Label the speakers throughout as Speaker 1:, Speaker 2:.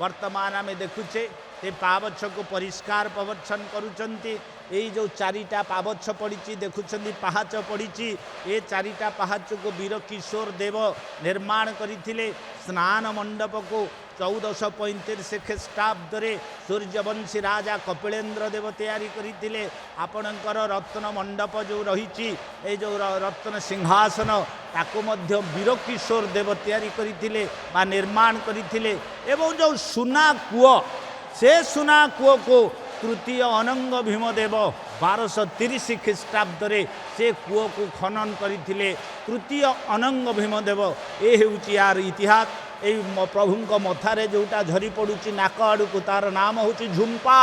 Speaker 1: वर्तमान आम देखुचे ये पावछ को परिष्कार प्रवच्छन करुचंती यही जो चारिटा पावछ पड़ी देखुं पहाच पड़ी ये चारिटा पहाच को वीर किशोर देव निर्माण करते स्नान मंडप को 1435 ख्रीष्टाब्दे सूर्यवंशी राजा कपिलेन्द्र देव तैयारी करते आपणकर रत्न मंडप जो रही जो रत्न सिंहासन ताको मध्य वीर किशोर देव तैयारी करते निर्माण करते एवं जो सुना कूଅ से सुना कूଅ को तृतीय अनंग भीमदेव 1230 ख्रीष्टाब्दे से कूଅ को खनन करते तृतीय अनंग भीमदेव ये हूँ यार इतिहास यही प्रभु मथारे जोटा झरी पड़ुची नाक आड़ू को तार नाम हूँ झुंपा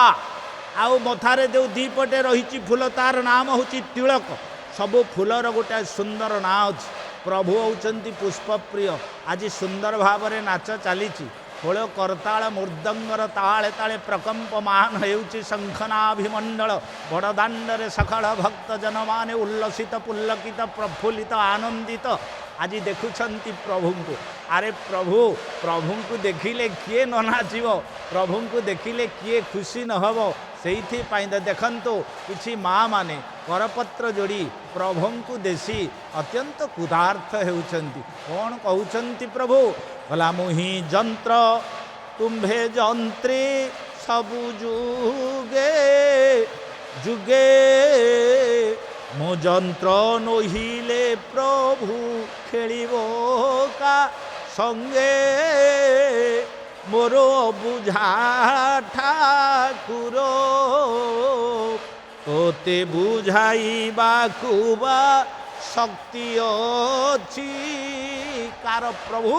Speaker 1: आउ मथारे जो दीपटे रही फूल तार नाम हूँ तिलक सबू फूलर गोटे सुंदर ना अच्छी प्रभु होउचंती पुष्पप्रिय आज सुंदर भाव में नाच चली खोल करताल मृदंगर ताले ताले प्रकंपमान होउची शंखनाभिमंडल बड़दाण्डरे सकाल भक्त जन माने उल्लसित पुल्लकित प्रफुल्लित आनंदित आज देखुंट प्रभु को अरे प्रभु प्रभु को देखिले किए न नाचब प्रभु को देखिले किए खुशी न हब से देखु किसी माँ माने करपत्र जोड़ी प्रभु को देसी अत्यंत कुदार्थ होउचंती कौन कहउचंती प्रभु भला मुही जंत्र तुम्भे जंत्री सबु जुगे जुगे मो जंत्र नहिले प्रभु खेलिबो का संगे मोर बुझा ठाकुर तोते बुझाइबा कुबा शक्ति अच्छी कार प्रभु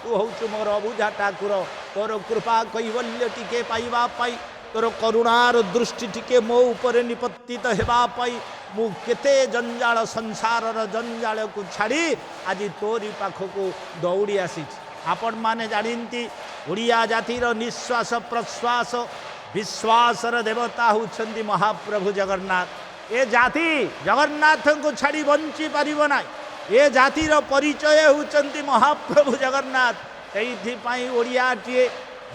Speaker 1: तू हूँ मोर बुझा ठाकुर तोर कृपा कैवल्य टिके पाइबा पाई तोर करुणार दृष्टि टिके मो उपरे निपत्तित हेबापाई मु केते जंजाल संसार जंजाल को छाड़ी आज तोरी पाखक दौड़ी आसी आपण माने जानती ओडिया जातिर निश्वास प्रश्वास विश्वासर देवता होउछंती महाप्रभु जगन्नाथ ए जाति जगन्नाथ को छाड़ी बंची पारिबो ना ए जातिर परिचय होउछंती महाप्रभु जगन्नाथ कई ओडिया टीए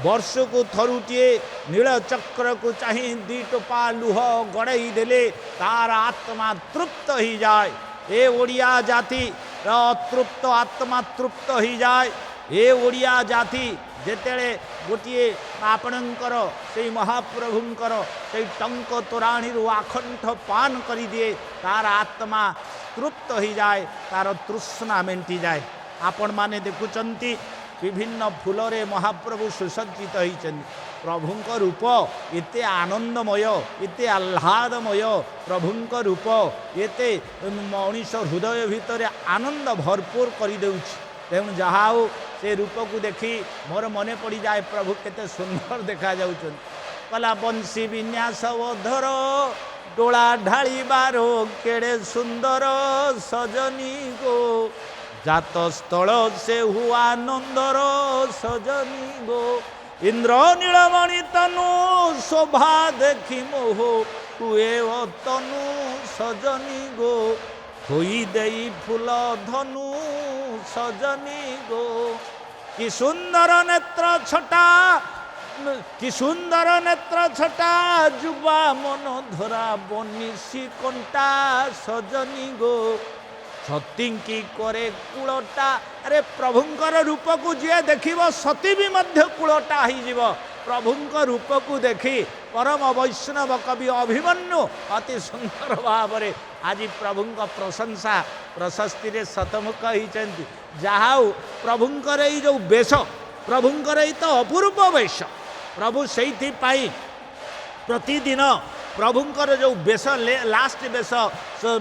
Speaker 1: वर्ष को थरुटीए नीलचक्र को चाही दी टोपा लुह गड़ई देले तार आत्मा तृप्त ही जाए ए ओडिया जाति अतृप्त आत्मा तृप्त ही जाए ए ओडिया जाति जेतेले गोटे आपणकर से महाप्रभुंकर से टंक तोराणी आखंड पान कर दिए तार आत्मा तृप्त ही जाए तार तृष्णा मेंटी जाए आपण माने देखुचंती विभिन्न फूलरे महाप्रभु सुसज्जित होती प्रभुंक रूप एते आनंदमय एते आह्लादमय प्रभुंक रूप एते मनीष हृदय भितर आनंद भरपूर कर देउछि तेणु जहा हो से रूप को देखी मोर मने पड़ जाए प्रभु केते सुंदर देखा जाउछन कला बंशी विन्यास धर डोला ढाली बारो केड़े सुंदर सजनी गो जात स्थल से हुआ नंदर सजनी गो इंद्र नीलमणि तनु शोभा देखी मोह हुए तनु सजनी गो होई देई फूल धनु सजनी गो कि सुंदर नेत्र छटा कि सुंदर नेत्र छटा जुबा मन धरा बनिसी कंटा सजनी गो सतींकी करे कूलटा अरे प्रभुंकर रूप को जी देखिब सती भी मध्य कूलटा हो प्रभुंक रूप को देखी परम वैष्णव कवि अभिमन्यु अति सुंदर भाव में आज प्रभुंक प्रशंसा प्रशस्ति रे शतमुख होती जहा प्रभुंकर जो वेश प्रभुंकर तो अपूर्व वेश प्रभु से प्रतिदिन प्रभुंकर जो बेश लास्ट बेश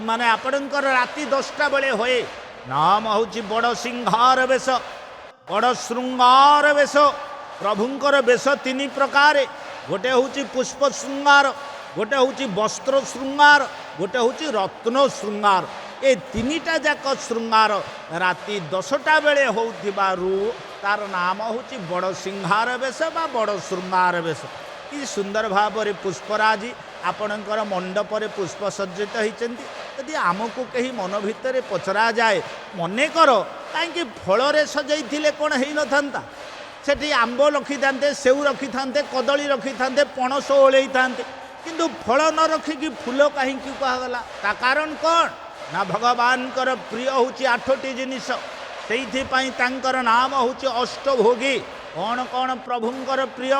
Speaker 1: माने आपणकर राति 10टा बेले होए नाम हूँ बड़ सिंहार बेश बड़ श्रृंगार बेश प्रभुंकर बेश 3 प्रकार गोटे हूँ पुष्प श्रृंगार गोटे हूँ वस्त्र श्रृंगार गोटे हूँ रत्न श्रृंगार ए 3टा जाक श्रृंगार राति 10टा बेले होउथिबारु तार नाम हूँ बड़ सिंहार बेश बा बड़ श्रृंगार बेश कि सुंदर भाव में पुष्पराजी आपणकर मंडपरे पुष्प सज्जित होती यदि आमको कहीं मन भितर पचरा जाए मने कर कहीं फल सजाई कौन हो न था ସେଠି ଆମ୍ବ ରଖିଥାନ୍ତେ, ସେଉ ରଖିଥାନ୍ତେ, କଦଳୀ ରଖିଥାନ୍ତେ, ପଣସ ଓଳେଇଥାନ୍ତେ, କିନ୍ତୁ ଫଳ ନ ରଖିକି ଫୁଲ କାହିଁକି କୁହାଗଲା? ତା କାରଣ କ'ଣ ନା ଭଗବାନଙ୍କର ପ୍ରିୟ ହେଉଛି 8ଟି ଜିନିଷ। ସେଇଥିପାଇଁ ତାଙ୍କର ନାମ ହେଉଛି ଅଷ୍ଟଭୋଗୀ। କ'ଣ କ'ଣ ପ୍ରଭୁଙ୍କର ପ୍ରିୟ?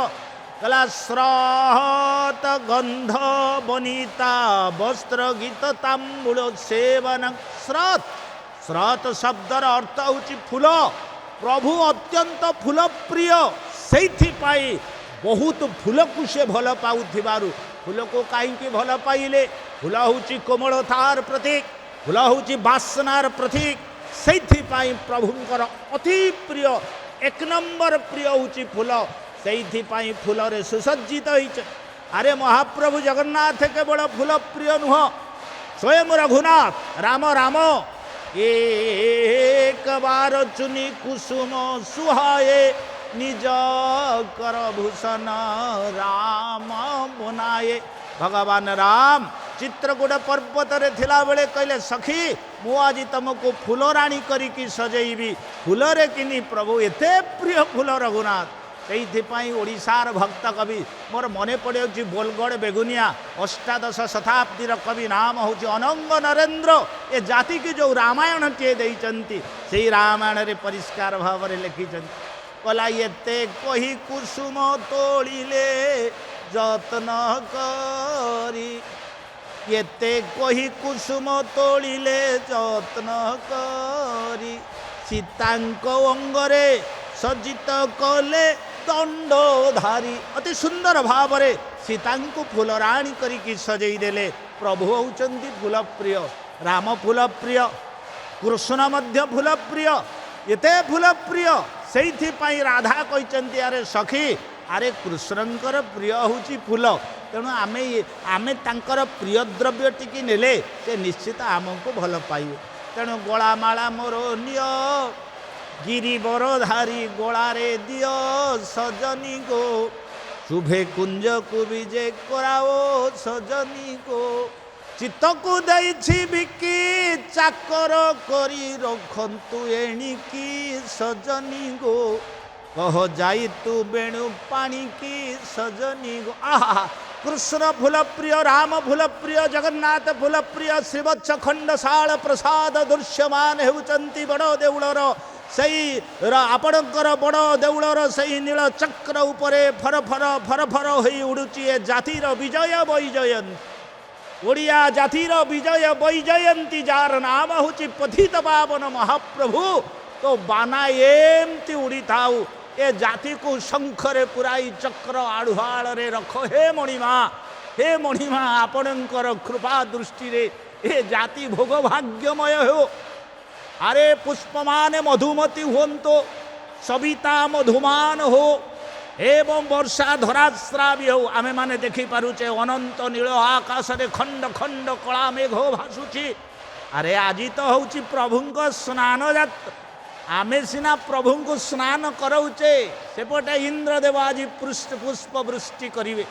Speaker 1: କହିଲା ଶ୍ରତ ଗନ୍ଧ ବନିତା ବସ୍ତ୍ର ଗୀତ ତାମ୍ବୁଳ ସେବନ। ଶ୍ରତ, ଶ୍ରତ ଶବ୍ଦର ଅର୍ଥ ହେଉଛି ଫୁଲ। ପ୍ରଭୁ ଅତ୍ୟନ୍ତ ଫୁଲ ପ୍ରିୟ, ସେଇଥିପାଇଁ ବହୁତ ଫୁଲକୁ ସେ ଭଲ ପାଉଥିବାରୁ, ଫୁଲକୁ କାହିଁକି ଭଲ ପାଇଲେ? ଫୁଲ ହେଉଛି କୋମଳତାର ପ୍ରତୀକ, ଫୁଲ ହେଉଛି ବାସନାର ପ୍ରତୀକ। ସେଇଥିପାଇଁ ପ୍ରଭୁଙ୍କର ଅତି ପ୍ରିୟ, 1 ନମ୍ବର ପ୍ରିୟ ହେଉଛି ଫୁଲ। ସେଇଥିପାଇଁ ଫୁଲରେ ସୁସଜ୍ଜିତ ହେଇছে। ଆରେ ମହାପ୍ରଭୁ ଜଗନ୍ନାଥ କେବଳ ଫୁଲ ପ୍ରିୟ ନୁହଁ, ସ୍ୱୟଂ ରଘୁନାଥ ରାମ ରାମ ଏକ ବାର ଚୁନି କୁସୁମ ସୁହାଏ ନିଜ କର ଭୂଷଣ ରାମ ବନାଏ। ଭଗବାନ ରାମ ଚିତ୍ରକୂଟ ପର୍ବତରେ ଥିଲାବେଳେ କହିଲେ, ସଖୀ ମୁଁ ଆଜି ତମକୁ ଫୁଲରାଣୀ କରିକି ସଜେଇବି। ଫୁଲରେ କିନି ପ୍ରଭୁ ଏତେ ପ୍ରିୟ ଫୁଲ ରଘୁନାଥ। ସେଇଥିପାଇଁ ଓଡ଼ିଶାର ଭକ୍ତ କବି, ମୋର ମନେ ପଡ଼ିଯାଉଛି ବୋଲଗଡ଼ ବେଗୁନିଆ, ଅଷ୍ଟାଦଶ ଶତାବ୍ଦୀର କବି, ନାମ ହେଉଛି ଅନଙ୍ଗ ନରେନ୍ଦ୍ର। ଏ ଜାତିକି ଯେଉଁ ରାମାୟଣଟିଏ ଦେଇଛନ୍ତି, ସେଇ ରାମାୟଣରେ ପରିଷ୍କାର ଭାବରେ ଲେଖିଛନ୍ତି, କହିଲା ଏତେ କହି କୁସୁମ ତୋଳିଲେ ଯତ୍ନ କରି, ଏତେ କହି କୁସୁମ ତୋଳିଲେ ଯତ୍ନ କରି, ସୀତାଙ୍କ ଅଙ୍ଗରେ ସଜ୍ଜିତ କଲେ ଦଣ୍ଡଧାରୀ। ଅତି ସୁନ୍ଦର ଭାବରେ ସୀତାଙ୍କୁ ଫୁଲରାଣୀ କରିକି ସଜେଇ ଦେଲେ। ପ୍ରଭୁ ହେଉଛନ୍ତି ଫୁଲ ପ୍ରିୟ, ରାମ ଫୁଲ ପ୍ରିୟ, କୃଷ୍ଣ ମଧ୍ୟ ଫୁଲ ପ୍ରିୟ, ଏତେ ଫୁଲ ପ୍ରିୟ। ସେଇଥିପାଇଁ ରାଧା କହିଛନ୍ତି, ଆରେ ସଖୀ, ଆରେ କୃଷ୍ଣଙ୍କର ପ୍ରିୟ ହେଉଛି ଫୁଲ, ତେଣୁ ଆମେ ତାଙ୍କର ପ୍ରିୟ ଦ୍ରବ୍ୟ ଟିକେ ନେଲେ ସେ ନିଶ୍ଚିତ ଆମକୁ ଭଲ ପାଇବେ। ତେଣୁ ଗୋଳାମାଳା ମୋର ନିଅ ଗିରିବର ଧାରି ଗୋଳାରେ ଦିଅ ସଜନୀ ଗୋ, ଶୁଭେ କୁଞ୍ଜକୁ ବିଜେ କରାଓ ସଜନୀ ଗୋ, ଚିତ୍ତକୁ ଦେଇଛି ବିକି ଚାକର କରି ରଖନ୍ତୁ ଏଣିକି ସଜନୀ ଗୋ, କହ ଯାଇ ତୁ ବେଣୁ ପାଣିକି ସଜନୀ ଗୋ। ଆହା, କୃଷ୍ଣ ଫୁଲ ପ୍ରିୟ, ରାମ ଫୁଲ ପ୍ରିୟ, ଜଗନ୍ନାଥ ଫୁଲ ପ୍ରିୟ। ଶ୍ରୀବତ୍ସ ଖଣ୍ଡଶାଳ ପ୍ରସାଦ ଦୃଶ୍ୟମାନ ହେଉଛନ୍ତି ବଡ଼ ଦେଉଳର, ସେଇ ଆପଣଙ୍କର ବଡ଼ ଦେଉଳର ସେଇ ନୀଳ ଚକ୍ର ଉପରେ ଫର ଫର ଫର ଫର ହୋଇ ଉଡ଼ୁଛି ଏ ଜାତିର ବିଜୟ ବୈଜୟନ୍ତୀ, ଓଡ଼ିଆ ଜାତିର ବିଜୟ ବୈଜୟନ୍ତୀ, ଯାହାର ନାମ ହେଉଛି ପଥିତ ପାବନ ମହାପ୍ରଭୁ। ତ ବାନା ଏମିତି ଉଡ଼ିଥାଉ, ଏ ଜାତିକୁ ଶଙ୍ଖରେ ପୁରାଇ ଚକ୍ର ଆଢ଼ୁଆଳରେ ରଖ। ହେ ମଣିମା, ହେ ମଣିମା, ଆପଣଙ୍କର କୃପା ଦୃଷ୍ଟିରେ ଏ ଜାତି ଭୋଗ ଭାଗ୍ୟମୟ ହେଉ। ଆରେ ପୁଷ୍ପମାନେ ମଧୁମତି ହୁଅନ୍ତୁ, ସବିତା ମଧୁମାନ ହଉ, ଏବଂ ବର୍ଷା ଧରାଶ୍ରାବୀ ହଉ। ଆମେମାନେ ଦେଖିପାରୁଛେ ଅନନ୍ତ ନୀଳ ଆକାଶରେ ଖଣ୍ଡ ଖଣ୍ଡ କଳା ମେଘ ଭାସୁଛି। ଆରେ ଆଜି ତ ହେଉଛି ପ୍ରଭୁଙ୍କ ସ୍ନାନ ଯାତ୍ରା, ଆମେ ସିନା ପ୍ରଭୁଙ୍କୁ ସ୍ନାନ କରାଉଛେ, ସେପଟେ ଇନ୍ଦ୍ରଦେବ ଆଜି ପୁଷ୍ପ ବୃଷ୍ଟି କରିବେ।